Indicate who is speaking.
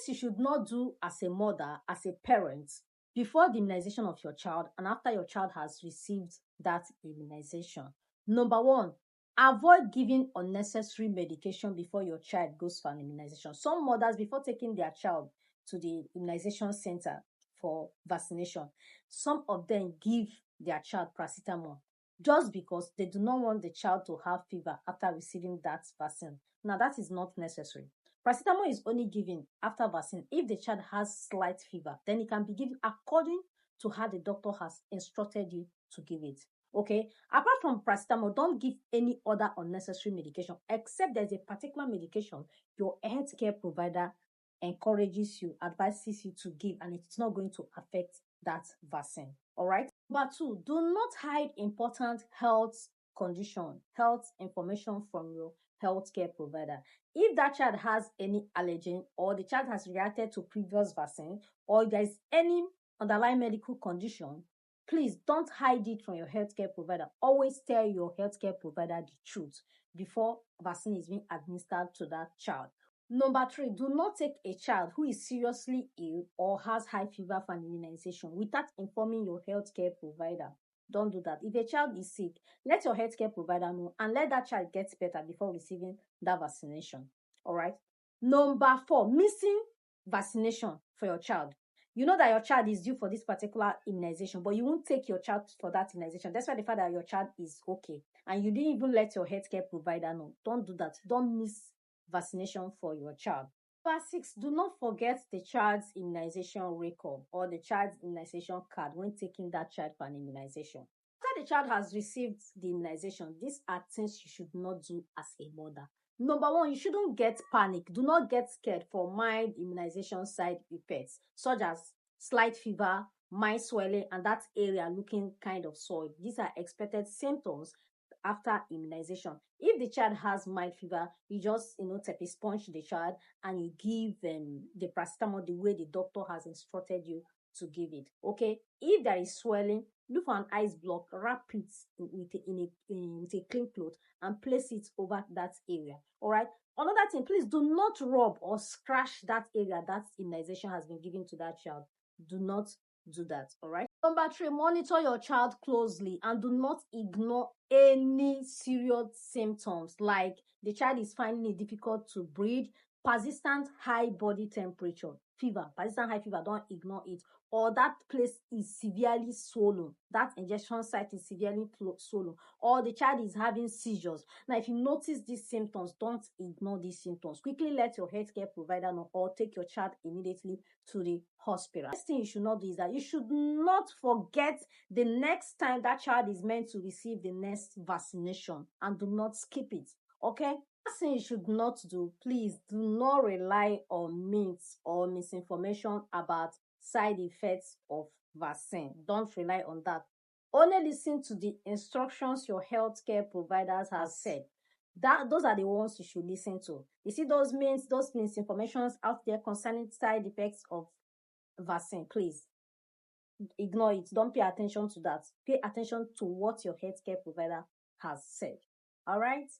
Speaker 1: things you should not do as a mother, as a parent, before the immunization of your child and after your child has received that immunization. Number one, avoid giving unnecessary medication before your child goes for an immunization. Some mothers, before taking their child to the immunization center for vaccination, some of them give their child paracetamol just because they do not want the child to have fever after receiving that vaccine. Now, that is not necessary. Paracetamol is only given after vaccine if the child has slight fever. Then it can be given according to how the doctor has instructed you to give it. Okay? Apart from paracetamol, don't give any other unnecessary medication except there's a particular medication your healthcare provider encourages you, advises you to give, and it's not going to affect that vaccine. All right? Number two, do not hide important health condition, health information from your healthcare provider. If that child has any allergen or the child has reacted to previous vaccine or there is any underlying medical condition, please don't hide it from your healthcare provider. Always tell your healthcare provider the truth before vaccine is being administered to that child. Number three, do not take a child who is seriously ill or has high fever for an immunization without informing your healthcare provider. Don't do that. If a child is sick, let your healthcare provider know and let that child get better before receiving that vaccination. All right. Number four, missing vaccination for your child. You know that your child is due for this particular immunization, but you won't take your child for that immunization. That's why the fact that your child is okay and you didn't even let your healthcare provider know. Don't do that. Don't miss vaccination for your child. Number six, do not forget the child's immunization record or the child's immunization card when taking that child for an immunization. After the child has received the immunization, these are things you should not do as a mother. Number one, you shouldn't get panic. Do not get scared for mild immunization side effects, such as slight fever, mild swelling, and that area looking kind of soiled. These are expected symptoms after immunization. If the child has mild fever, you just tape sponge the child and you give the paracetamol the way the doctor has instructed you to give it. Okay. If there is swelling, look for an ice block, wrap it with a clean cloth and place it over that area. All right. Another thing, please do not rub or scratch that area that immunization has been given to that child. Do not do that. All right. Number three, monitor your child closely and do not ignore any serious symptoms like the child is finding it difficult to breathe, persistent high body temperature, fever, persistent high fever. Don't ignore it. Or that place is severely swollen, that injection site is severely swollen, or the child is having seizures. Now, if you notice these symptoms, don't ignore these symptoms. Quickly let your healthcare provider know or take your child immediately to the hospital. The next thing you should not do is that you should not forget the next time that child is meant to receive the next vaccination and do not skip it. Okay? Last thing you should not do, please do not rely on myths or misinformation about side effects of vaccine. Don't rely on that. Only listen to the instructions your healthcare providers have said. Those are the ones you should listen to. You see those misinformations out there concerning side effects of vaccine, please ignore it. Don't pay attention to that. Pay attention to what your healthcare provider has said. All right.